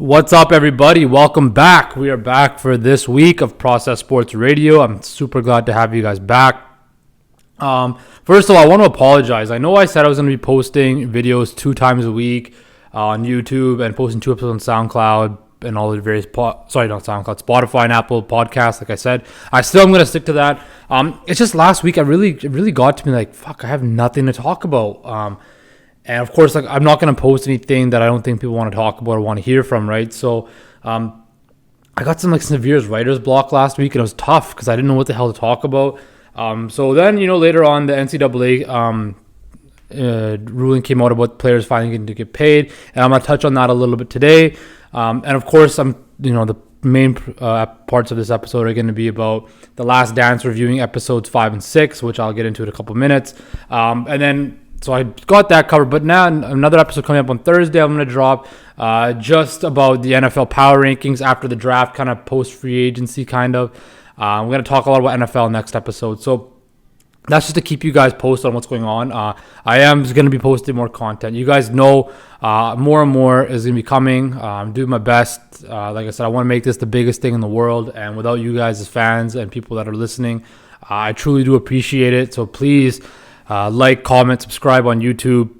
What's up, everybody? Welcome back. We are back for this week of Process Sports Radio. I'm super glad to have you guys back. First of all, I want to apologize. I know I said I was going to be posting videos 2 times a week on YouTube and posting 2 episodes on SoundCloud and all the various Spotify and Apple podcasts. Like I said, I still am going to stick to that. It's just last week, it really got to me like, fuck, I have nothing to talk about. And of course, like, I'm not going to post anything that I don't think people want to talk about or want to hear from, right? So I got some severe writer's block last week, and it was tough because I didn't know what the hell to talk about. So then, later on, the NCAA ruling came out about players finally getting to get paid, and I'm going to touch on that a little bit today. And of course, the main parts of this episode are going to be about The Last Dance, reviewing episodes 5 and 6, which I'll get into in a couple minutes. And then so I got that covered, but now another episode coming up on Thursday, I'm going to drop just about the NFL power rankings after the draft, kind of post-free agency kind of. We're going to talk a lot about NFL next episode. So that's just to keep you guys posted on what's going on. I am going to be posting more content. You guys know more and more is going to be coming. I'm doing my best. Like I said, I want to make this the biggest thing in the world. And without you guys as fans and people that are listening, I truly do appreciate it. So please, like, comment, subscribe on YouTube,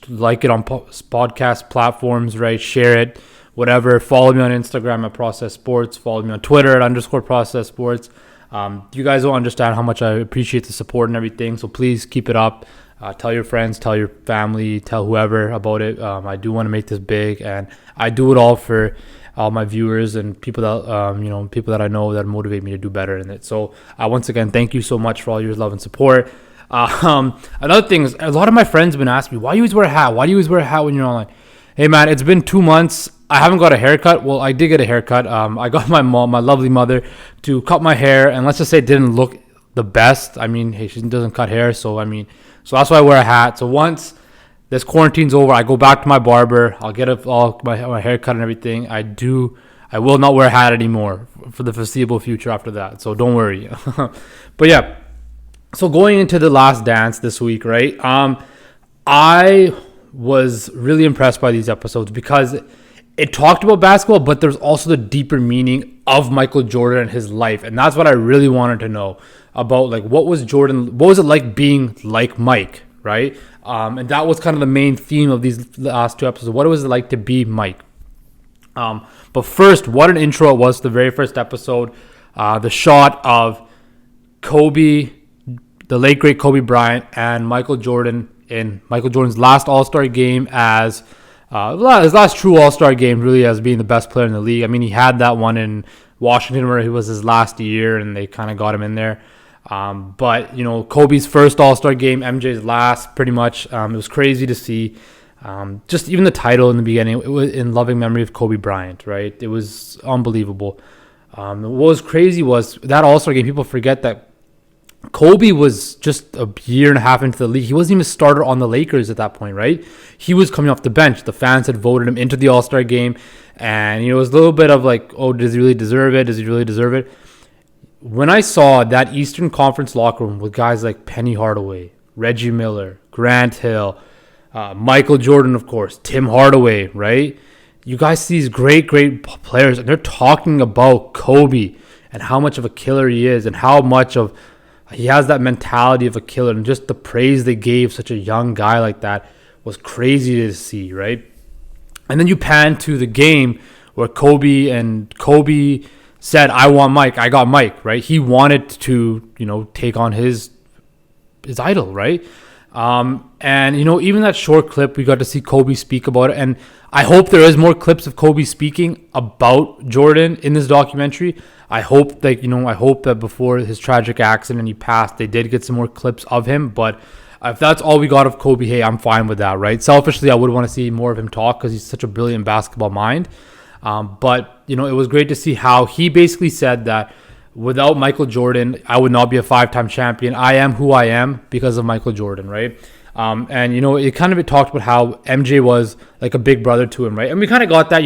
like it on podcast platforms, right? Share it, whatever. Follow me on Instagram at Process Sports. Follow me on Twitter at _Process Sports. You guys don't understand how much I appreciate the support and everything, so please keep it up. Tell your friends, tell your family, tell whoever about it. I do want to make this big, and I do it all for all my viewers and people that people that I know that motivate me to do better in it. So once again, thank you so much for all your love and support. Another thing is, a lot of my friends have been asking me, why do you always wear a hat? Why do you always wear a hat when you're online? Hey man, it's been 2 months. I haven't got a haircut. Well, I did get a haircut. I got my lovely mother, to cut my hair, and let's just say it didn't look the best. I mean, hey, she doesn't cut hair, so so that's why I wear a hat. So once this quarantine's over, I go back to my barber. I'll get all my haircut and everything. I will not wear a hat anymore for the foreseeable future after that. So don't worry. But yeah. So going into The Last Dance this week, right? I was really impressed by these episodes because it talked about basketball, but there's also the deeper meaning of Michael Jordan and his life. And that's what I really wanted to know about, like, what was it like being like Mike, right? And that was kind of the main theme of these last 2 episodes. What was it like to be Mike? But first, what an intro it was to the very first episode. The shot of Kobe, the late great Kobe Bryant, and Michael Jordan in Michael Jordan's last All-Star game as his last true All-Star game, really, as being the best player in the league. I mean, he had that one in Washington where it was his last year and they kind of got him in there. But Kobe's first All-Star game, MJ's last, pretty much. It was crazy to see. Just even the title in the beginning, it was in loving memory of Kobe Bryant, right? It was unbelievable. What was crazy was that All-Star game, people forget that Kobe was just a year and a half into the league. He wasn't even a starter on the Lakers at that point, right? He was coming off the bench. The fans had voted him into the All-Star game. And, it was a little bit of like, oh, does he really deserve it? Does he really deserve it? When I saw that Eastern Conference locker room with guys like Penny Hardaway, Reggie Miller, Grant Hill, Michael Jordan, of course, Tim Hardaway, right? You guys see these great, great players, and they're talking about Kobe and how much of a killer he is and how much of he has that mentality of a killer, and just the praise they gave such a young guy like that was crazy to see, right? And then you pan to the game where Kobe said, I want Mike. I got Mike, right? He wanted to, take on his idol, right? And, even that short clip, we got to see Kobe speak about it. And I hope there is more clips of Kobe speaking about Jordan in this documentary. I hope that before his tragic accident he passed, they did get some more clips of him. But if that's all we got of Kobe, hey, I'm fine with that, right? Selfishly, I would want to see more of him talk because he's such a brilliant basketball mind. But it was great to see how he basically said that without Michael Jordan, I would not be a 5-time champion. I am who I am because of Michael Jordan, right? And it talked about how MJ was like a big brother to him, right? And we kind of got that,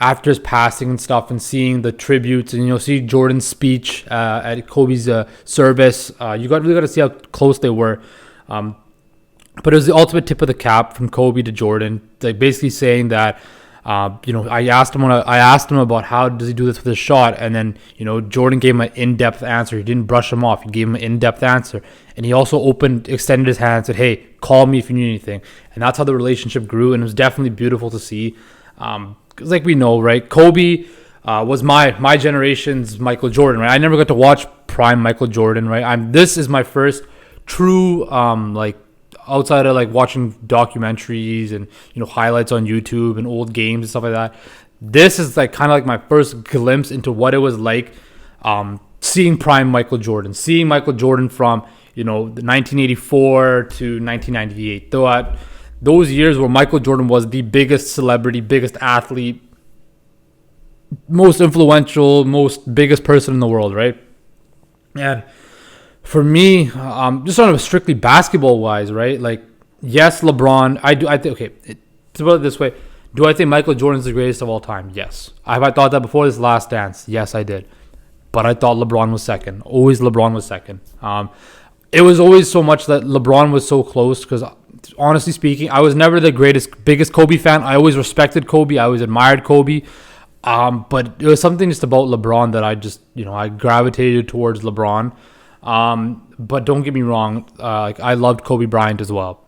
after his passing and stuff, and seeing the tributes, and see Jordan's speech at Kobe's service. You really got to see how close they were. But it was the ultimate tip of the cap from Kobe to Jordan, like basically saying that I asked him about how does he do this with his shot, and then Jordan gave him an in-depth answer. He didn't brush him off. He gave him an in-depth answer, and he also extended his hand and said, "Hey, call me if you need anything." And that's how the relationship grew, and it was definitely beautiful to see. Because like we know, right, Kobe was my generation's Michael Jordan, right? I never got to watch prime Michael Jordan, right? This is my first true outside of like watching documentaries and highlights on YouTube and old games and stuff like that. This is like kind of like my first glimpse into what it was like seeing prime Michael Jordan, seeing Michael Jordan from the 1984 to 1998. Those years where Michael Jordan was the biggest celebrity, biggest athlete, most influential, biggest person in the world, right? And for me, just on a strictly basketball wise, right? Like, yes, LeBron. To put it this way, do I think Michael Jordan's the greatest of all time? Yes. Have I thought that before this Last Dance? Yes, I did. But I thought LeBron was second. Always LeBron was second. It was always so much that LeBron was so close because, honestly speaking, I was never the biggest Kobe fan. I always respected Kobe. I always admired Kobe. But it was something just about LeBron that I just, I gravitated towards LeBron. But don't get me wrong, I loved Kobe Bryant as well,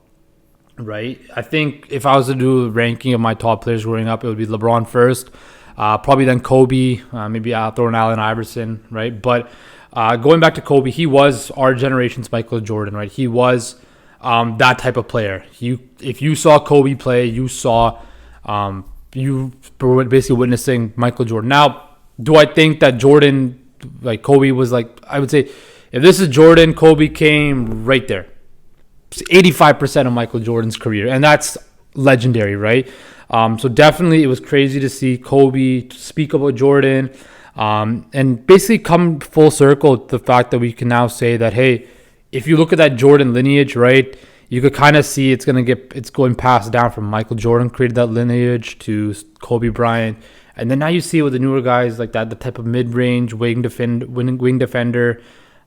right? I think if I was to do a ranking of my top players growing up, it would be LeBron first, probably then Kobe, maybe I'll throw in Allen Iverson, right? But going back to Kobe, he was our generation's Michael Jordan, right? He was that type of player. If you saw Kobe play, you were basically witnessing Michael Jordan. Now, do I think that Jordan, like Kobe, was like, I would say, if this is Jordan, Kobe came right there. It's 85% of Michael Jordan's career, and that's legendary, right? So definitely it was crazy to see Kobe speak about Jordan and basically come full circle to the fact that we can now say that, hey, if you look at that Jordan lineage, right, you could kind of see it's going passed down from Michael Jordan, created that lineage, to Kobe Bryant. And then now you see it with the newer guys like that, the type of mid-range wing defender,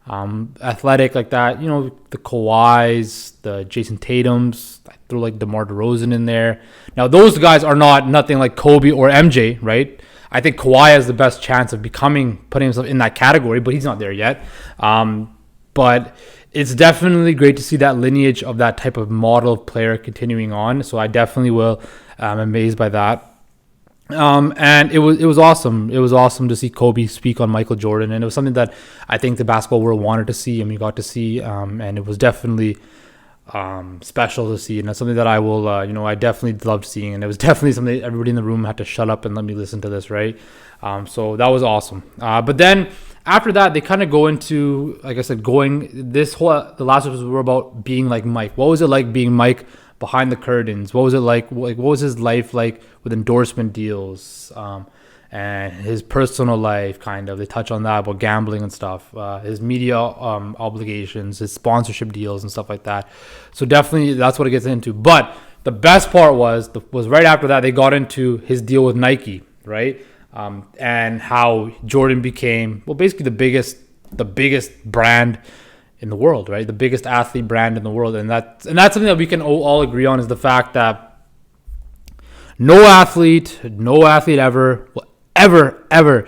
athletic like that, the Kawhis, the Jason Tatums. I threw like DeMar DeRozan in there. Now those guys are nothing like Kobe or MJ, right? I think Kawhi has the best chance of putting himself in that category, but he's not there yet. But it's definitely great to see that lineage of that type of model of player continuing on. So I definitely will. I'm amazed by that. And it was awesome. It was awesome to see Kobe speak on Michael Jordan, and it was something that I think the basketball world wanted to see, and we got to see. And it was definitely special to see, and that's something that I will, I definitely loved seeing, and it was definitely something everybody in the room had to shut up and let me listen to this, right? So that was awesome. But then after that, they kind of go into, like I said, the last episode were about being like Mike. What was it like being Mike behind the curtains? What was it like? What was his life like with endorsement deals and his personal life? Kind of, they touch on that about gambling and stuff, his media obligations, his sponsorship deals and stuff like that. So definitely that's what it gets into. But the best part was right after that they got into his deal with Nike, right? And how Jordan became basically the biggest brand in the world, right? The biggest athlete brand in the world. And that's something that we can all agree on, is the fact that no athlete ever will ever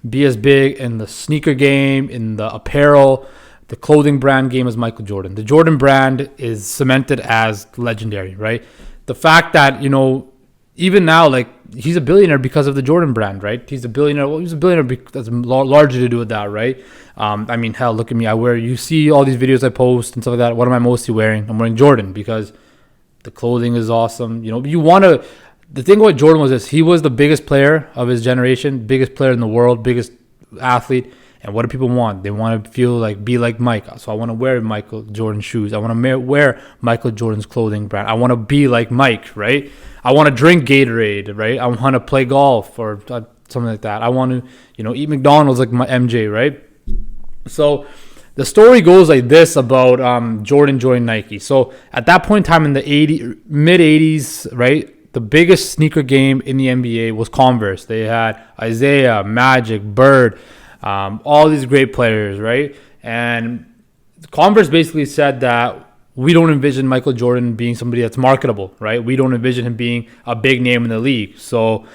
be as big in the sneaker game, in the apparel, the clothing brand game as Michael Jordan. The Jordan brand is cemented as legendary, right? The fact that, even now, like, he's a billionaire because of the Jordan brand, right? He's a billionaire. Well, he's a billionaire because largely to do with that, right? Hell, look at me. You see all these videos I post and stuff like that. What am I mostly wearing? I'm wearing Jordan because the clothing is awesome. The thing about Jordan was this: he was the biggest player of his generation, biggest player in the world, biggest athlete. And what do people want? They want to be like Mike. So I want to wear Michael Jordan shoes. I want to wear Michael Jordan's clothing brand. I want to be like Mike, right? I want to drink Gatorade, right? I want to play golf or something like that. I want to, eat McDonald's like my MJ, right? So the story goes like this about Jordan joining Nike. So at that point in time in the mid 80s, right? The biggest sneaker game in the NBA was Converse. They had Isaiah, Magic, Bird, all these great players, right? And Converse basically said that we don't envision Michael Jordan being somebody that's marketable, right? We don't envision him being a big name in the league. So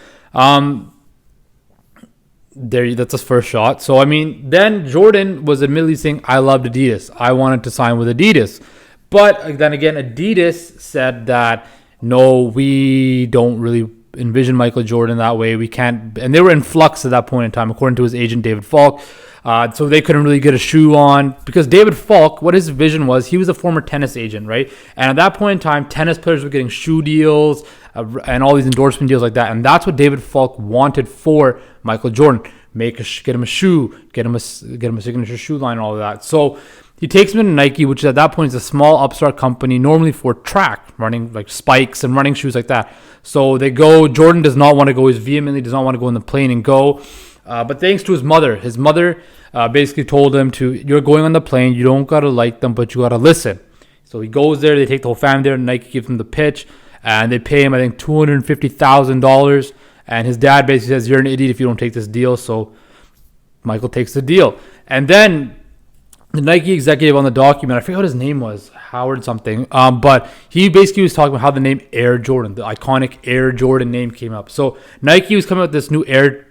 that's his first shot. So, I mean, then Jordan was admittedly saying, I loved Adidas. I wanted to sign with Adidas. But then again, Adidas said that, no, we don't really envision Michael Jordan that way. We can't. And they were in flux at that point in time, according to his agent, David Falk. So they couldn't really get a shoe on, because David Falk, what his vision was, he was a former tennis agent, right? And at that point in time, tennis players were getting shoe deals and all these endorsement deals like that. And that's what David Falk wanted for Michael Jordan. Get him a shoe, get him a signature shoe line, and all of that. So he takes him to Nike, which at that point is a small upstart company, normally for track running, like spikes and running shoes like that. So they go. Jordan does not want to go. He vehemently does not want to go in the plane and go. But thanks to his mother basically told him you're going on the plane. You don't got to like them, but you got to listen. So he goes there. They take the whole family there. Nike gives him the pitch, and they pay him, I think, $250,000. And his dad basically says, you're an idiot if you don't take this deal. So Michael takes the deal. And then the Nike executive on the document, I forget what his name was, Howard something, but he basically was talking about how the name Air Jordan, the iconic Air Jordan name, came up. So Nike was coming out with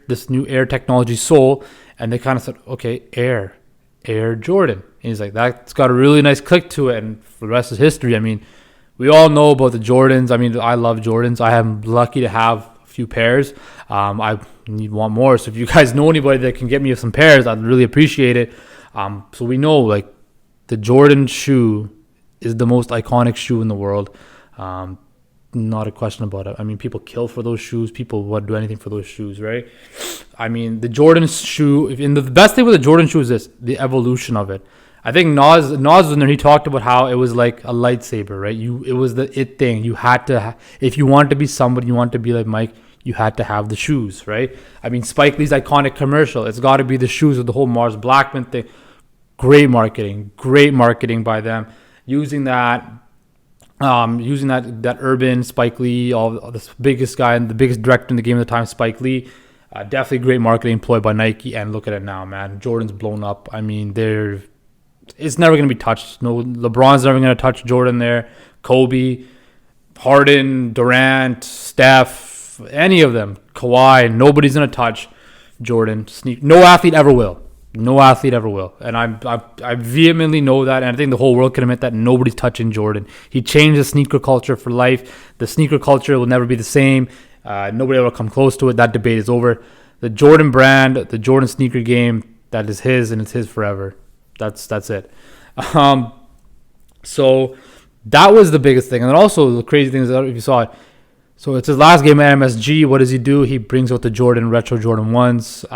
this new Air technology sole, and they kind of said, okay, Air Jordan. And he's like, that's got a really nice click to it, and for the rest is history. I mean, we all know about the Jordans. I mean, I love Jordans. I am lucky to have a few pairs. I want more. So if you guys know anybody that can get me some pairs, I'd really appreciate it. So we know, like, the Jordan shoe is the most iconic shoe in the world. Not a question about it. I mean, people kill for those shoes. People would do anything for those shoes, right? I mean, the Jordan shoe, the best thing with the Jordan shoe is this, the evolution of it. I think Nas was in there. He talked about how it was like a lightsaber, right? It was the it thing. You had to, if you wanted to be somebody, you wanted to be like Mike, you had to have the shoes, right? I mean, Spike Lee's iconic commercial, it's got to be the shoes with the whole Mars Blackman thing. Great marketing by them. Using that urban Spike Lee, all the biggest guy and the biggest director in the game at the time, Spike Lee. Definitely great marketing employed by Nike. And look at it now, man. Jordan's blown up. I mean, it's never going to be touched. No, LeBron's never going to touch Jordan there. Kobe, Harden, Durant, Steph, any of them, Kawhi, nobody's going to touch Jordan. No athlete ever will. And I vehemently know that, and I think the whole world can admit that nobody's touching Jordan. He changed the sneaker culture for life. The sneaker culture will never be the same. Nobody will come close to it. That debate is over. The Jordan brand, the Jordan sneaker game, that is his, and it's his forever. That's it. So that was the biggest thing. And then also the crazy thing is, if you saw it, so it's his last game at MSG. What does he do? He brings out the retro Jordan 1s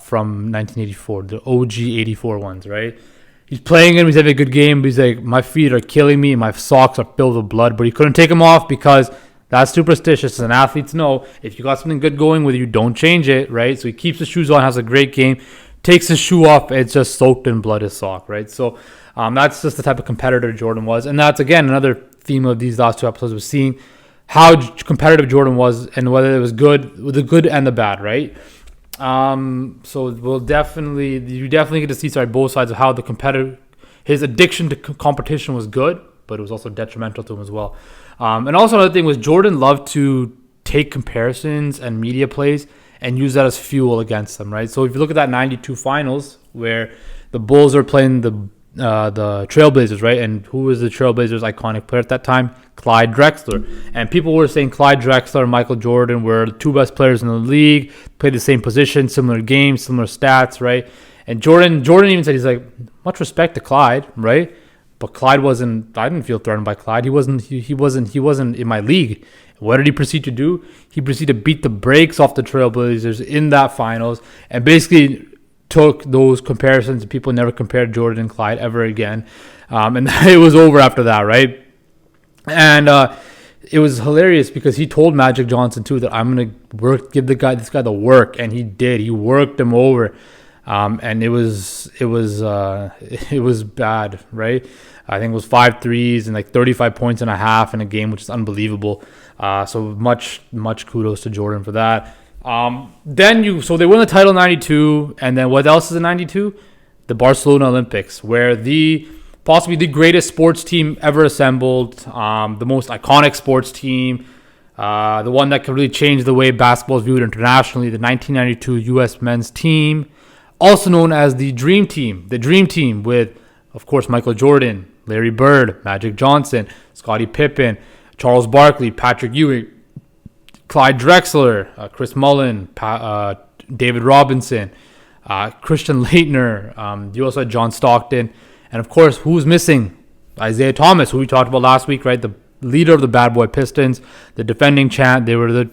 from 1984, the OG 84 ones, right? He's playing him. He's having a good game. But he's like, my feet are killing me. My socks are filled with blood. But he couldn't take them off because that's superstitious. And athletes know, if you got something good going with you, don't change it, right? So he keeps the shoes on, has a great game, takes his shoe off, it's just soaked in blood, his sock, right? So that's just the type of competitor Jordan was. And that's, again, another theme of these last two episodes, was seeing how competitive Jordan was and whether it was good, with the good and the bad, right? So you definitely get to see both sides of how his addiction to competition was good, but it was also detrimental to him as well. And also another thing was, Jordan loved to take comparisons and media plays and use that as fuel against them, right? So if you look at that 92 finals where the Bulls are playing the Trailblazers, right? And who was the Trailblazers' iconic player at that time? Clyde Drexler. And people were saying Clyde Drexler and Michael Jordan were the two best players in the league, played the same position, similar games, similar stats, right? And Jordan even said, he's like, much respect to Clyde, right? But I didn't feel threatened by Clyde. He wasn't in my league. What did he proceed to do? He proceeded to beat the brakes off the Trailblazers in that finals, and basically took those comparisons, and people never compared Jordan and Clyde ever again. And it was over after that, right? And it was hilarious because he told Magic Johnson too that I'm gonna give this guy the work, and he did. He worked him over, and it was bad, right? I think it was 5 threes and like 35 points and a half in a game, which is unbelievable. So much kudos to Jordan for that. So they win the title in 92, and then what else is in 92? The Barcelona Olympics, where the possibly the greatest sports team ever assembled, the most iconic sports team, the one that could really change the way basketball is viewed internationally, the 1992 U.S. men's team, also known as the Dream Team with, of course, Michael Jordan, Larry Bird, Magic Johnson, Scottie Pippen, Charles Barkley, Patrick Ewing, Clyde Drexler, Chris Mullin, David Robinson, Christian Laettner. You also had John Stockton. And, of course, who's missing? Isaiah Thomas, who we talked about last week, right? The leader of the Bad Boy Pistons, the defending champ. They were the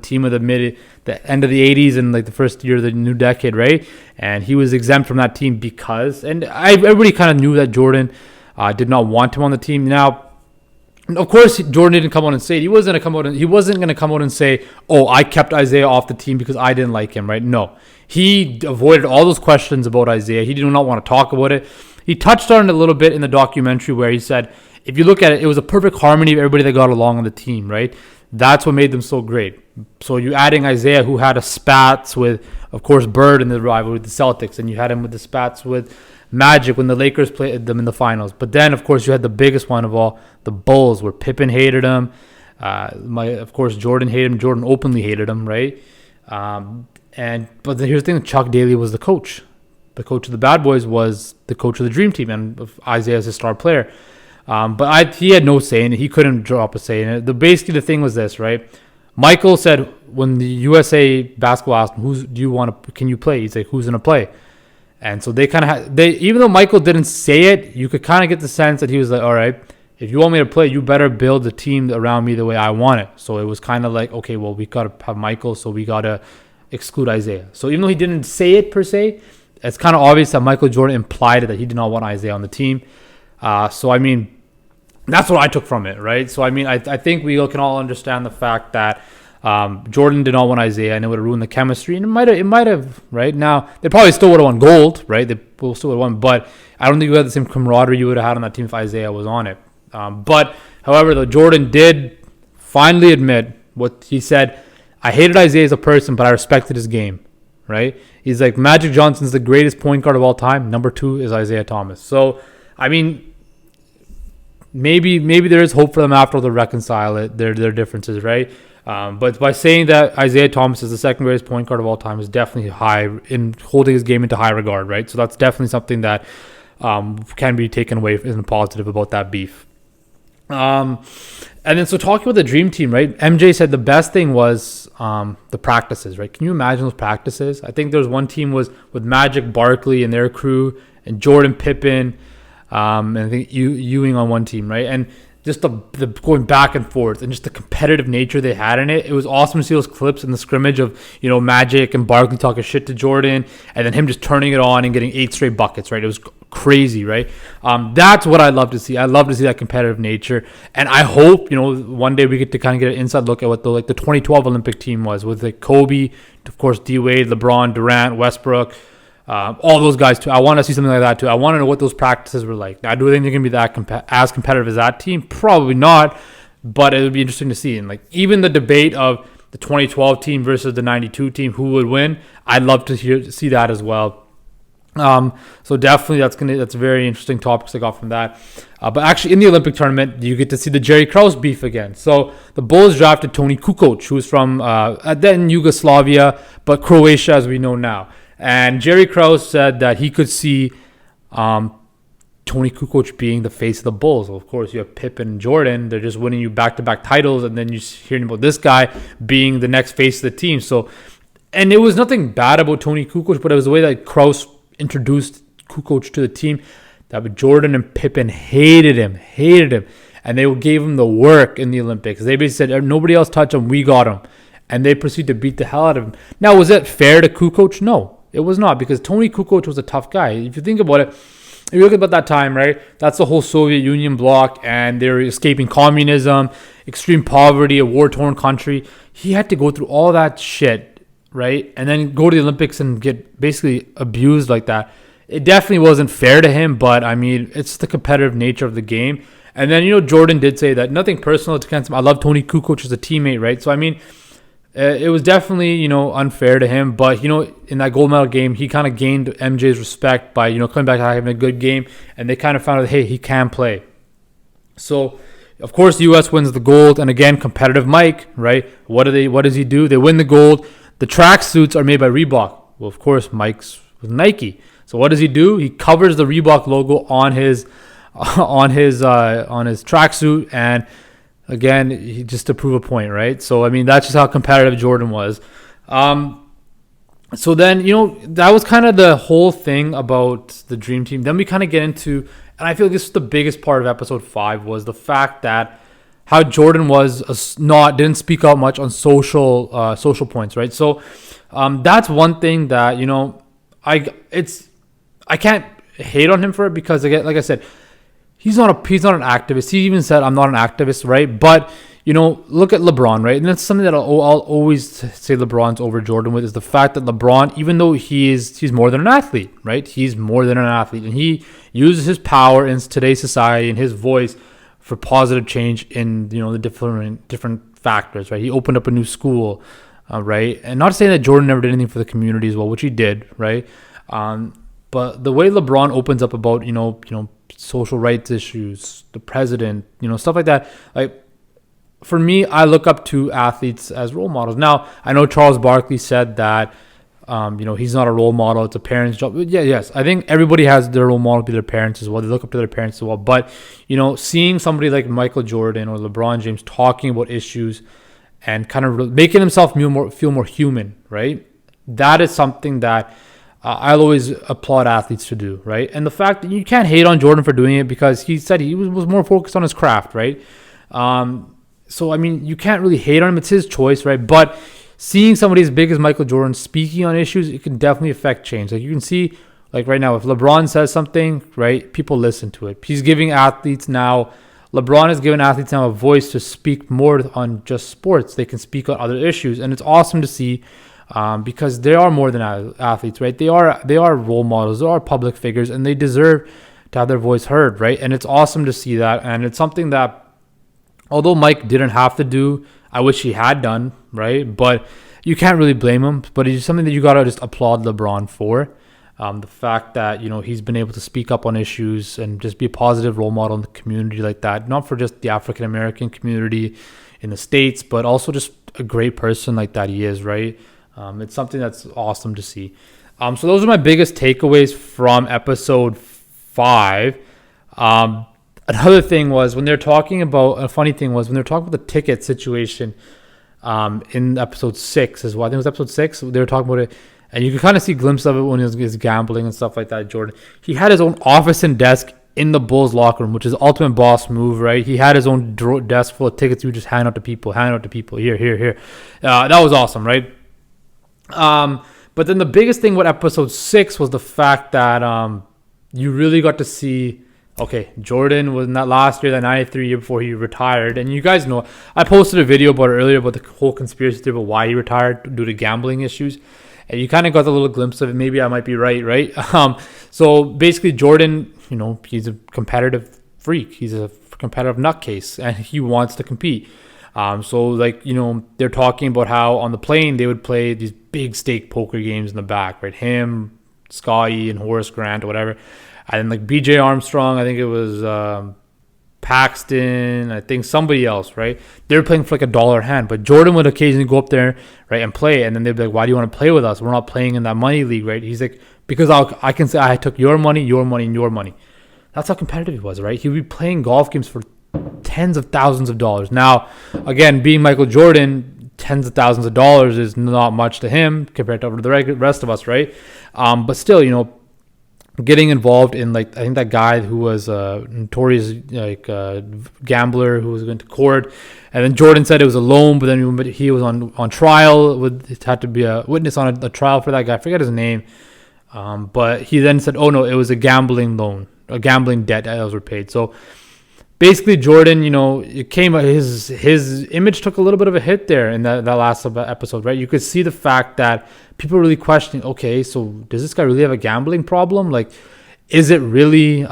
team of the end of the 80s and like the first year of the new decade, right? And he was exempt from that team because, and everybody kind of knew that Jordan did not want him on the team. Now, of course, Jordan didn't come out and say it. He wasn't going to come out and say, "Oh, I kept Isaiah off the team because I didn't like him." Right? No, he avoided all those questions about Isaiah. He did not want to talk about it. He touched on it a little bit in the documentary where he said, if you look at it, it was a perfect harmony of everybody that got along on the team. Right? That's what made them so great. So you adding Isaiah, who had a spats with, of course, Bird in the rivalry with the Celtics, and you had him with the spats with Magic when the Lakers played them in the finals. But then, of course, you had the biggest one of all, the Bulls, where Pippen hated him. Of course, Jordan hated him. Jordan openly hated him, right? But here's the thing: Chuck Daly was the coach. The coach of the Bad Boys was the coach of the Dream Team, and Isaiah is a star player. But he had no say in it. He couldn't drop a say in it. Basically, the thing was this, right? Michael said when the USA basketball asked him, can you play? He's like, who's going to play? And so they kind of even though Michael didn't say it, you could kind of get the sense that he was like, all right, if you want me to play, you better build a team around me the way I want it. So it was kind of like, okay, well, we got to have Michael, so we got to exclude Isaiah. So even though he didn't say it per se, it's kind of obvious that Michael Jordan implied that he did not want Isaiah on the team. So, I mean, that's what I took from it, right? So, I mean, I think we can all understand the fact that Jordan did not want Isaiah, and it would have ruined the chemistry, and it might have, right? Now, they probably still would have won gold, right? They still would have won, but I don't think you had the same camaraderie you would have had on that team if Isaiah was on it. But, however, though, Jordan did finally admit what he said. I hated Isaiah as a person, but I respected his game, right? He's like, Magic Johnson's the greatest point guard of all time. Number 2 is Isaiah Thomas. So, I mean, maybe there is hope for them after they'll reconcile it, their differences, right? But by saying that Isaiah Thomas is the second greatest point guard of all time is definitely high in holding his game into high regard, right? So that's definitely something that can be taken away as a positive about that beef. And then so talking about the Dream Team, right? MJ said the best thing was the practices, right? Can you imagine those practices? I think there was one team was with Magic, Barkley and their crew, and Jordan, Pippen, and I think Ewing on one team, right? And just the going back and forth and just the competitive nature they had in it. It was awesome to see those clips in the scrimmage of, Magic and Barkley talking shit to Jordan and then him just turning it on and getting 8 straight buckets, right? It was crazy, right? That's what I love to see. I love to see that competitive nature. And I hope, one day we get to kind of get an inside look at what the 2012 Olympic team was with Kobe, of course, D-Wade, LeBron, Durant, Westbrook, all those guys too. I want to see something like that too. I want to know what those practices were like. Now, do I think they're going to be that as competitive as that team? Probably not, but it would be interesting to see. And even the debate of the 2012 team versus the 92 team, who would win? I'd love to see that as well. So definitely that's very interesting topics I got from that. But actually in the Olympic tournament, you get to see the Jerry Krause beef again. So the Bulls drafted Toni Kukoc, who's from then Yugoslavia, but Croatia as we know now. And Jerry Krause said that he could see Toni Kukoc being the face of the Bulls. Well, of course, you have Pippen and Jordan. They're just winning you back-to-back titles, and then you're hearing about this guy being the next face of the team. So, and it was nothing bad about Toni Kukoc, but it was the way that Krause introduced Kukoc to the team that Jordan and Pippen hated him. And they gave him the work in the Olympics. They basically said, nobody else touched him, we got him. And they proceeded to beat the hell out of him. Now, was it fair to Kukoc? No. It was not, because Toni Kukoc was a tough guy. If you think about it, if you look about that time, right, that's the whole Soviet Union bloc, and they're escaping communism, extreme poverty, a war-torn country. He had to go through all that shit, right, and then go to the Olympics and get basically abused like that. It definitely wasn't fair to him, but, I mean, it's the competitive nature of the game. And then, Jordan did say that nothing personal against him. I love Toni Kukoc as a teammate, right? So, I mean, it was definitely, unfair to him. But, in that gold medal game, he kind of gained MJ's respect by, coming back and having a good game. And they kind of found out, hey, he can play. So, of course, the U.S. wins the gold. And again, competitive Mike, right? What does he do? They win the gold. The track suits are made by Reebok. Well, of course, Mike's with Nike. So what does he do? He covers the Reebok logo on his tracksuit, and again, just to prove a point, right? So I mean, that's just how competitive Jordan was. So then, that was kind of the whole thing about the Dream Team. Then we kind of get into, and I feel like this is the biggest part of episode 5, was the fact that how Jordan didn't speak out much on social points, right? So that's one thing that I can't hate on him for it, because again, like I said, he's not an activist. He even said, I'm not an activist, right? But look at LeBron, right? And that's something that I'll always say LeBron's over Jordan with, is the fact that LeBron, even though he's more than an athlete, right? He's more than an athlete, and he uses his power in today's society and his voice for positive change in the different factors, right? He opened up a new school, right? And not saying that Jordan never did anything for the community as well, which he did, right? But the way LeBron opens up about social rights issues, the president, stuff like that, like, for me, I look up to athletes as role models. Now, I know Charles Barkley said that he's not a role model, it's a parent's job. Yes, I think everybody has their role model to their parents as well. They look up to their parents as well. But seeing somebody like Michael Jordan or LeBron James talking about issues and kind of making himself feel more human, right? That is something that I'll always applaud athletes to do, right? And the fact that you can't hate on Jordan for doing it, because he said he was more focused on his craft, right? So, I mean, you can't really hate on him. It's his choice, right? But seeing somebody as big as Michael Jordan speaking on issues, it can definitely affect change. Like, you can see, like right now, if LeBron says something, right, people listen to it. LeBron has given athletes now a voice to speak more on just sports. They can speak on other issues. And it's awesome to see, because they are more than athletes, right? They are role models. They are public figures, and they deserve to have their voice heard, right? And it's awesome to see that. And it's something that, although Mike didn't have to do, I wish he had done, right? But you can't really blame him. But it's something that you got to just applaud LeBron for. The fact that, he's been able to speak up on issues and just be a positive role model in the community like that. Not for just the African-American community in the States, but also just a great person like that he is, right? It's something that's awesome to see. So those are my biggest takeaways from episode 5. Another thing was when they're talking about, a funny thing was when they're talking about the ticket situation in episode 6 as well. I think it was episode 6. They were talking about it, and you could kind of see a glimpse of it when he was gambling and stuff like that, Jordan. He had his own office and desk in the Bulls locker room, which is the ultimate boss move, right? He had his own desk full of tickets. He would just hand out to people. Here. That was awesome, right? But then the biggest thing with episode 6 was the fact that you really got to see, okay, Jordan was not last year, that 93 year before he retired. And you guys know, I posted a video about it earlier about the whole conspiracy theory about why he retired due to gambling issues. And you kind of got a little glimpse of it. Maybe I might be right? So basically Jordan, he's a competitive freak. He's a competitive nutcase, and he wants to compete. So they're talking about how on the plane they would play these big stake poker games in the back, right? Him, Scotty, and Horace Grant or whatever. And then BJ Armstrong, I think it was Paxton, I think somebody else, right? They were playing for like $1 a hand, but Jordan would occasionally go up there, right, and play. And then they'd be like, why do you want to play with us? We're not playing in that money league, right? He's like, because I can say I took your money, and your money. That's how competitive he was, right? He'd be playing golf games for tens of thousands of dollars. Now, again, being Michael Jordan, tens of thousands of dollars is not much to him compared to the rest of us, right? But still, getting involved in, like, I think that guy who was a notorious gambler who was going to court, and then Jordan said it was a loan, but then he was on trial. It had to be a witness on a trial for that guy. I forget his name, but he then said, oh no, it was a gambling loan, a gambling debt that was repaid. So basically, Jordan, his image took a little bit of a hit there in that last episode, right? You could see the fact that people were really questioning, okay, so does this guy really have a gambling problem? Like, is it really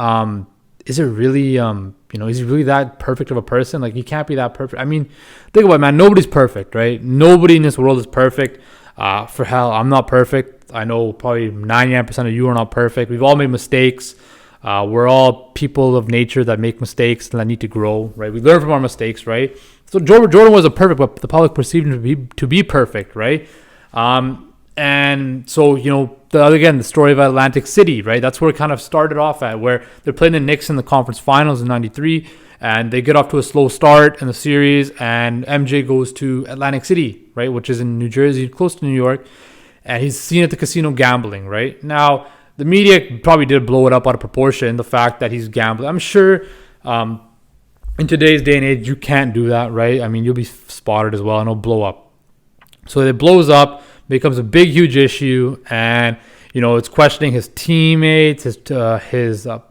is it really, is he really that perfect of a person? Like, he can't be that perfect. I mean, think about it, man. Nobody's perfect, right? Nobody in this world is perfect. For hell, I'm not perfect. I know probably 99% of you are not perfect. We've all made mistakes. We're all people of nature that make mistakes and that need to grow, right? We learn from our mistakes, right? So Jordan wasn't perfect, but the public perceived him to be perfect, right? And so, the story of Atlantic City, right? That's where it kind of started off at, where they're playing the Knicks in the conference finals in '93, and they get off to a slow start in the series, and MJ goes to Atlantic City, right, which is in New Jersey, close to New York, and he's seen at the casino gambling, right? Now, the media probably did blow it up out of proportion, the fact that he's gambling. I'm sure in today's day and age, you can't do that, right? I mean, you'll be spotted as well, and it'll blow up. So it blows up, becomes a big, huge issue, and it's questioning his teammates, his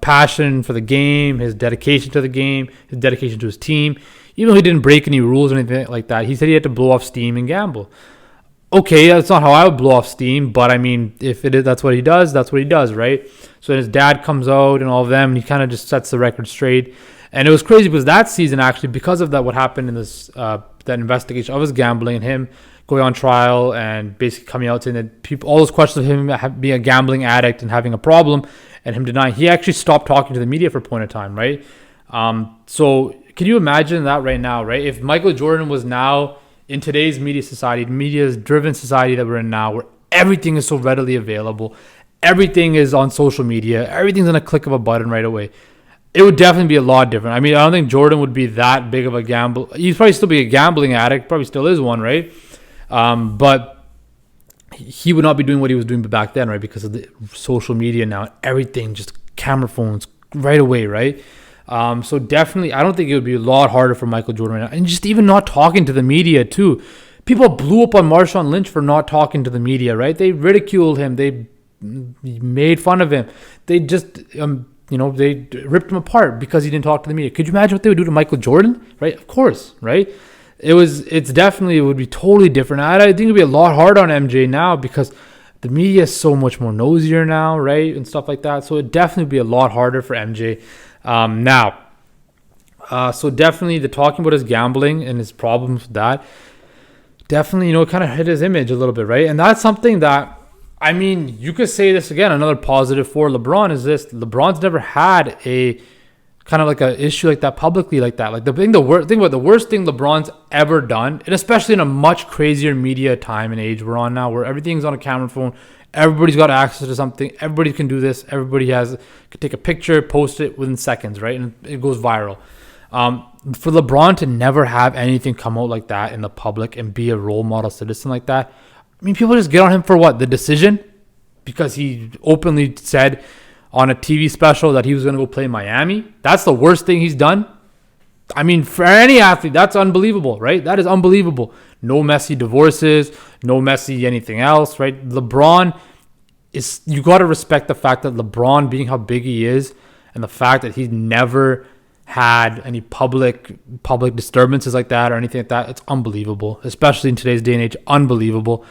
passion for the game, his dedication to the game, his dedication to his team. Even though he didn't break any rules or anything like that, he said he had to blow off steam and gamble. Okay, that's not how I would blow off steam, but I mean, if it is, that's what he does, right? So his dad comes out and all of them, and he kind of just sets the record straight. And it was crazy because that season, actually, because of that, what happened in this that investigation of his gambling and him going on trial and basically coming out saying that all those questions of him being a gambling addict and having a problem and him denying, he actually stopped talking to the media for a point of time, right? So can you imagine that right now, right? If Michael Jordan was now in today's media society, media-driven society that we're in now, where everything is so readily available, everything is on social media, everything's on a click of a button right away, it would definitely be a lot different. I mean, I don't think Jordan would be that big of a gamble. He'd probably still be a gambling addict, probably still is one, right? But he would not be doing what he was doing back then, right? Because of the social media now, everything, just camera phones right away, right? So definitely, I don't think it would be a lot harder for Michael Jordan right now. And just even not talking to the media too. People blew up on Marshawn Lynch for not talking to the media, right? They ridiculed him. They made fun of him. They just, they ripped him apart because he didn't talk to the media. Could you imagine what they would do to Michael Jordan, right? Of course, right? It would be totally different. I think it'd be a lot harder on MJ now because the media is so much more nosier now, right? And stuff like that. So it'd definitely be a lot harder for MJ now. So definitely the talking about his gambling and his problems with that, definitely, kind of hit his image a little bit, right? And that's something that, I mean, you could say this again, another positive for LeBron is this. LeBron's never had a kind of like an issue like that publicly like that. Like the worst thing LeBron's ever done, and especially in a much crazier media time and age we're on now, where everything's on a camera phone, everybody's got access to something, everybody can do this, everybody can take a picture, post it within seconds, right? And it goes viral. For LeBron to never have anything come out like that in the public and be a role model citizen like that, I mean, people just get on him for what? The decision? Because he openly said on a TV special that he was going to go play in Miami. That's the worst thing he's done. I mean, for any athlete, that's unbelievable, right? That is unbelievable. No Messi divorces, no Messi anything else, right? LeBron you got to respect the fact that LeBron, being how big he is, and the fact that he's never had any public disturbances like that or anything like that, it's unbelievable, especially in today's day and age. Unbelievable.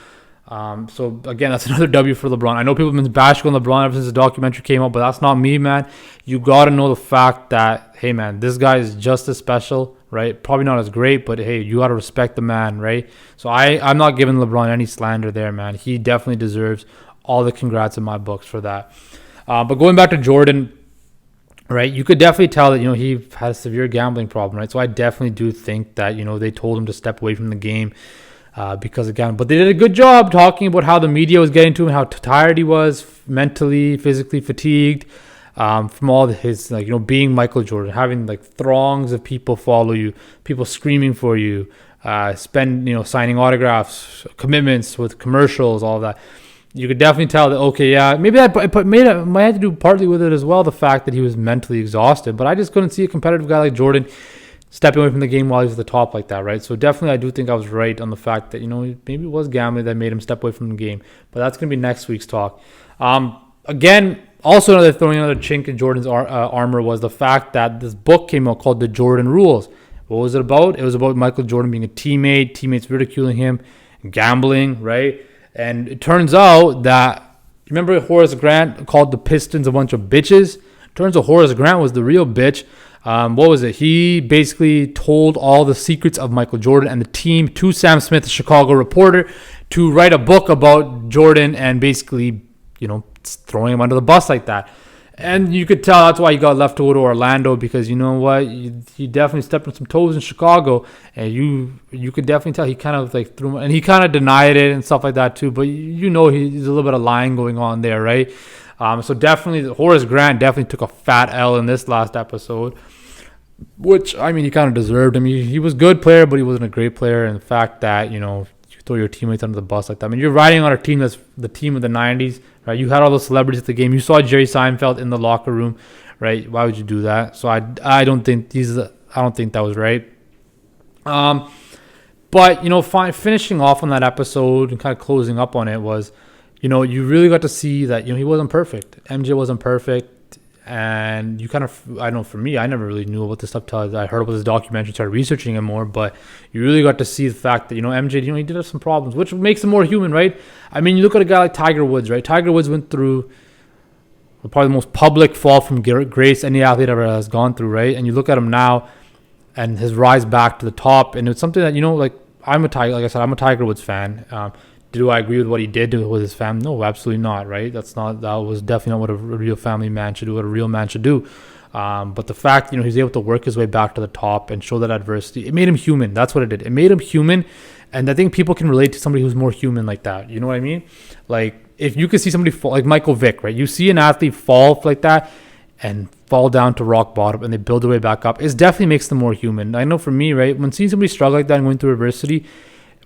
So again, that's another W for LeBron. I know people have been bashing on LeBron ever since the documentary came out, but that's not me, man. You got to know the fact that, hey, man, this guy is just as special, right? Probably not as great, but hey, you got to respect the man, right? So I'm not giving LeBron any slander there, man. He definitely deserves all the congrats in my books for that. But going back to Jordan, right, you could definitely tell that, he had a severe gambling problem, right? So I definitely do think that, they told him to step away from the game. Because again, but they did a good job talking about how the media was getting to him, how tired he was, mentally, physically fatigued, from all his, being Michael Jordan, having throngs of people follow you, people screaming for you, signing autographs, commitments with commercials, all of that. You could definitely tell that, okay, yeah, maybe that might have to do partly with it as well, the fact that he was mentally exhausted, but I just couldn't see a competitive guy like Jordan stepping away from the game while he's at the top like that, right? So definitely I do think I was right on the fact that, maybe it was gambling that made him step away from the game. But that's going to be next week's talk. Again, also throwing another chink in Jordan's armor was the fact that this book came out called The Jordan Rules. What was it about? It was about Michael Jordan being a teammate, teammates ridiculing him, gambling, right? And it turns out that, remember Horace Grant called the Pistons a bunch of bitches? Turns out Horace Grant was the real bitch. What was it? He basically told all the secrets of Michael Jordan and the team to Sam Smith, the Chicago reporter, to write a book about Jordan and basically, throwing him under the bus like that. And you could tell that's why he got left to go to Orlando, because you know what? He definitely stepped on some toes in Chicago, and you could definitely tell he kind of like threw him, and he kind of denied it and stuff like that too. But he's a little bit of lying going on there, right? So definitely Horace Grant definitely took a fat L in this last episode, which, I mean, he kind of deserved. I mean, he was a good player, but he wasn't a great player. And the fact that, you throw your teammates under the bus like that. I mean, you're riding on a team that's the team of the 90s, right? You had all those celebrities at the game. You saw Jerry Seinfeld in the locker room, right? Why would you do that? So I don't think that was right. But, finishing off on that episode and kind of closing up on it was, you really got to see that, he wasn't perfect. MJ wasn't perfect. And you kind of, I know for me, I never really knew about this stuff till I heard about this documentary, started researching it more. But you really got to see the fact that, MJ, he did have some problems, which makes him more human, right? I mean, you look at a guy like Tiger Woods, right? Tiger Woods went through probably the most public fall from grace any athlete ever has gone through, right? And you look at him now and his rise back to the top. And it's something that, I'm a Tiger Woods fan. Do I agree with what he did with his family? No, absolutely not, right? That was definitely not what a real family man should do, what a real man should do. But the fact, he's able to work his way back to the top and show that adversity, it made him human. That's what it did. It made him human. And I think people can relate to somebody who's more human like that. You know what I mean? Like, if you could see somebody fall, like Michael Vick, right? You see an athlete fall like that and fall down to rock bottom and they build their way back up. It definitely makes them more human. I know for me, right? When seeing somebody struggle like that and going through adversity,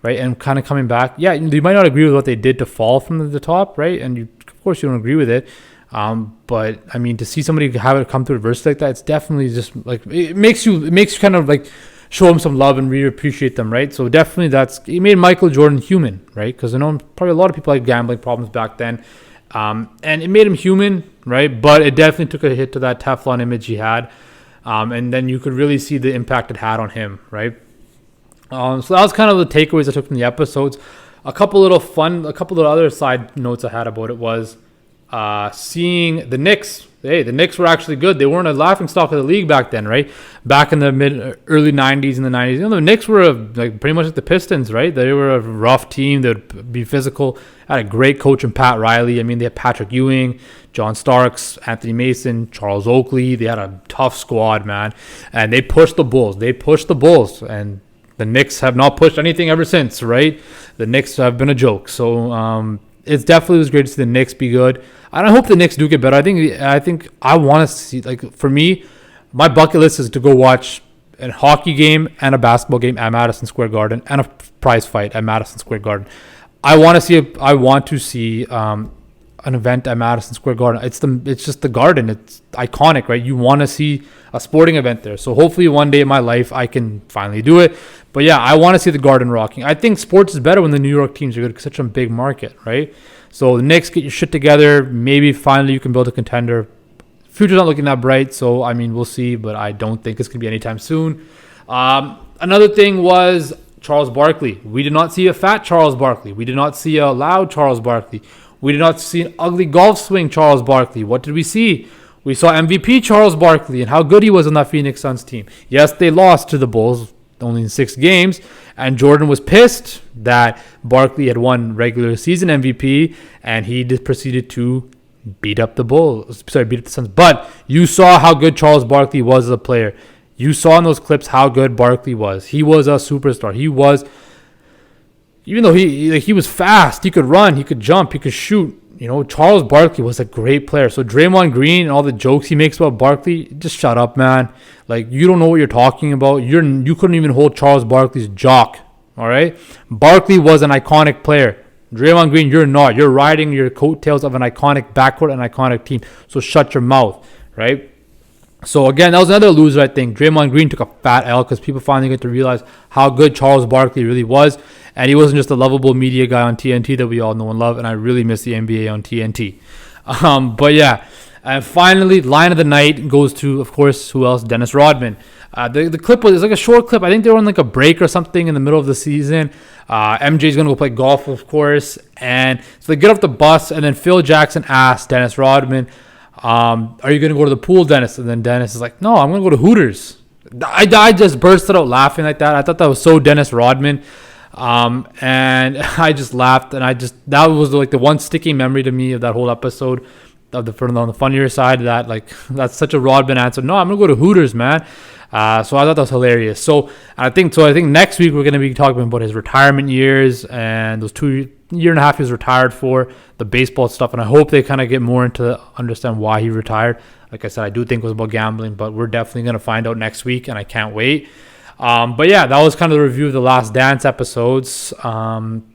right, and kind of coming back, yeah, you might not agree with what they did to fall from the top, right? And of course, you don't agree with it. But I mean, to see somebody have it come through adversity like that, it's definitely just like it makes you kind of like show them some love and really appreciate them, right? So definitely, it made Michael Jordan human, right? Because I know probably a lot of people had gambling problems back then, and it made him human, right? But it definitely took a hit to that Teflon image he had, and then you could really see the impact it had on him, right? So that was kind of the takeaways I took from the episodes. A couple of other side notes I had about it was seeing the Knicks. Hey, the Knicks were actually good. They weren't a laughingstock of the league back then, right? Back in the early 90s and the 90s. The Knicks were pretty much like the Pistons, right? They were a rough team. They'd be physical. Had a great coach in Pat Riley. I mean, they had Patrick Ewing, John Starks, Anthony Mason, Charles Oakley. They had a tough squad, man. And they pushed the Bulls. And the Knicks have not pushed anything ever since, right? The Knicks have been a joke. So it definitely was great to see the Knicks be good. And I hope the Knicks do get better. I think I want to see, like, for me, my bucket list is to go watch a hockey game and a basketball game at Madison Square Garden and a prize fight at Madison Square Garden. I want to see an event at Madison Square Garden. It's just the Garden. It's iconic, right? You want to see a sporting event there. So hopefully one day in my life I can finally do it. But yeah, I want to see the Garden rocking. I think sports is better when the New York teams are good because it's such a big market, right? So the Knicks, get your shit together. Maybe finally you can build a contender. Future's not looking that bright, so I mean we'll see, but I don't think it's gonna be anytime soon. Another thing was Charles Barkley. We did not see a fat Charles Barkley. We did not see a loud Charles Barkley. We did not see an ugly golf swing Charles Barkley. What did we see? We saw MVP Charles Barkley and how good he was on that Phoenix Suns team. Yes, they lost to the Bulls only in 6 games, and Jordan was pissed that Barkley had won regular season MVP, and he just proceeded to beat up the Suns. But you saw how good Charles Barkley was as a player. You saw in those clips how good Barkley was. He was a superstar. He was, even though he was fast, he could run, he could jump, he could shoot. Charles Barkley was a great player. So Draymond Green and all the jokes he makes about Barkley, just shut up, man. Like, you don't know what you're talking about. You couldn't even hold Charles Barkley's jock, all right? Barkley was an iconic player. Draymond Green, you're not. You're riding your coattails of an iconic backcourt and iconic team. So shut your mouth, right? So again, that was another loser, I think. Draymond Green took a fat L because people finally get to realize how good Charles Barkley really was. And he wasn't just a lovable media guy on TNT that we all know and love. And I really miss the NBA on TNT. But yeah. And finally, line of the night goes to, of course, who else? Dennis Rodman. The clip was like a short clip. I think they were on like a break or something in the middle of the season. MJ's going to go play golf, of course. And so they get off the bus. And then Phil Jackson asked Dennis Rodman, Are you going to go to the pool, Dennis? And then Dennis is like, no, I'm going to go to Hooters. I just bursted out laughing like that. I thought that was so Dennis Rodman. And I just laughed, and that was like the one sticky memory to me of that whole episode. On the funnier side, that's such a Rodman answer. No, I'm gonna go to Hooters, man. So I thought that was hilarious. So I think next week we're gonna be talking about his retirement years and those 2 year and a half he was retired for, the baseball stuff, and I hope they kind of get more into understand why he retired. Like I said, I do think it was about gambling, but we're definitely gonna find out next week, and I can't wait. But yeah, that was kind of the review of the Last Dance episodes.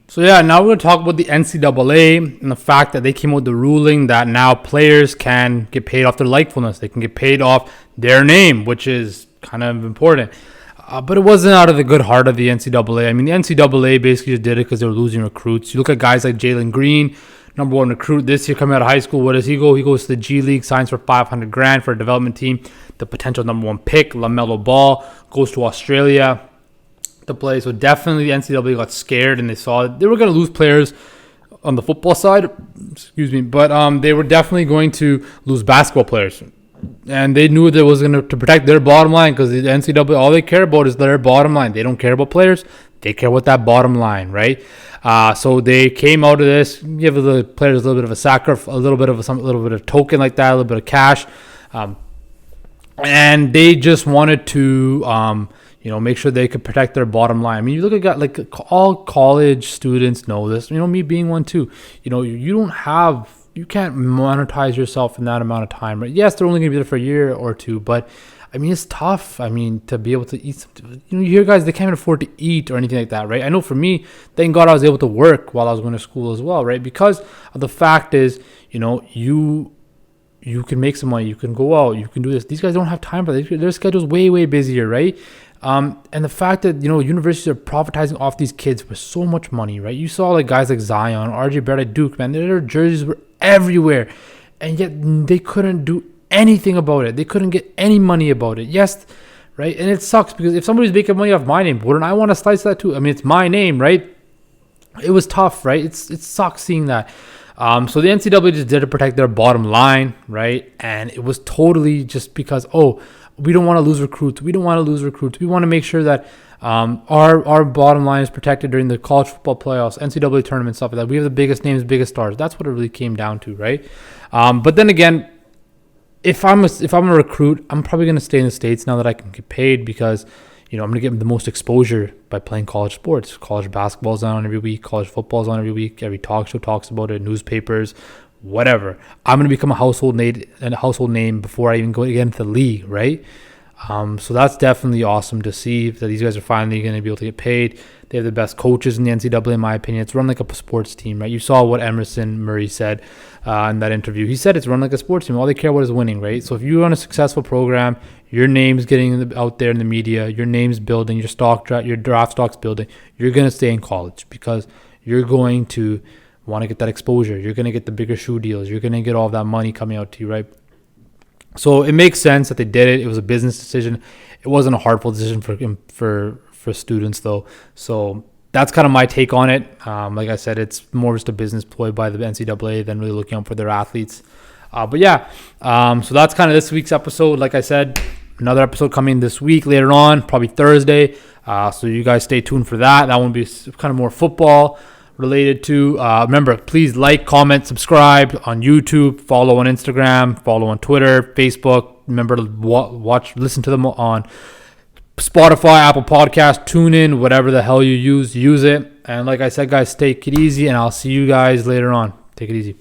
So yeah, now we're going to talk about the NCAA and the fact that they came out with the ruling that now players can get paid off their likefulness. They can get paid off their name, which is kind of important. But it wasn't out of the good heart of the NCAA. I mean, the NCAA basically just did it because they were losing recruits. You look at guys like Jalen Green, number one recruit this year coming out of high school. Where does he go? He goes to the G League, signs for $500,000 for a development team. The potential number one pick, LaMelo Ball, goes to Australia to play. So definitely the NCAA got scared, and they saw they were going to lose players on the football side. Excuse me. But they were definitely going to lose basketball players. And they knew that it was going to protect their bottom line, because the NCAA, all they care about is their bottom line. They don't care about players. They care about that bottom line, right? So they came out of this, give the players a little bit of a sacrifice, a little bit of token like that, a little bit of cash. And they just wanted to, make sure they could protect their bottom line. I mean, you look at like all college students know this. Me being one too. You can't monetize yourself in that amount of time, right? Yes, they're only going to be there for a year or two, but I mean, it's tough. I mean, to be able to eat. You hear guys, they can't even afford to eat or anything like that, right? I know for me, thank God I was able to work while I was going to school as well, right? Because the fact is, you can make some money, you can go out, you can do this. These guys don't have time for that. Their schedule's way, way busier, right? And the fact that, universities are privatizing off these kids with so much money, right? You saw like guys like Zion, RJ Barrett at Duke, man, their jerseys were everywhere. And yet they couldn't do anything about it. They couldn't get any money about it. Yes, right? And it sucks, because if somebody's making money off my name, wouldn't I want to slice that too? I mean, it's my name, right? It was tough, right? It sucks seeing that. So the NCAA just did to protect their bottom line, right? And it was totally just because, we don't want to lose recruits. We want to make sure that our bottom line is protected during the college football playoffs, NCAA tournament, stuff like that. We have the biggest names, biggest stars. That's what it really came down to, right? But then again, if I'm a recruit, I'm probably going to stay in the States now that I can get paid, because I'm going to get the most exposure by playing college sports. College basketball's on every week. College football's on every week. Every talk show talks about it. Newspapers, whatever. I'm going to become a household name before I even get into the league, right? So that's definitely awesome to see that these guys are finally going to be able to get paid. They have the best coaches in the NCAA, in my opinion. It's run like a sports team, right? You saw what Emerson Murray said in that interview. He said it's run like a sports team. All they care about is winning, right? So if you run a successful program, your name's getting out there in the media, your name's building, your draft stock's building, you're going to stay in college, because you're going to want to get that exposure. You're going to get the bigger shoe deals. You're going to get all of that money coming out to you, right? So it makes sense that they did it. It was a business decision. It wasn't a hardful decision for students, though. So that's kind of my take on it. Like I said, it's more just a business ploy by the NCAA than really looking out for their athletes. But yeah, so that's kind of this week's episode. Like I said, another episode coming this week later on, probably Thursday. So you guys stay tuned for that. That one will be kind of more football related to. Remember, please like, comment, subscribe on YouTube, follow on Instagram, follow on Twitter, Facebook. Remember to listen to them on Spotify, Apple Podcast, TuneIn, whatever the hell you use it. And like I said, guys, take it easy, and I'll see you guys later on. Take it easy.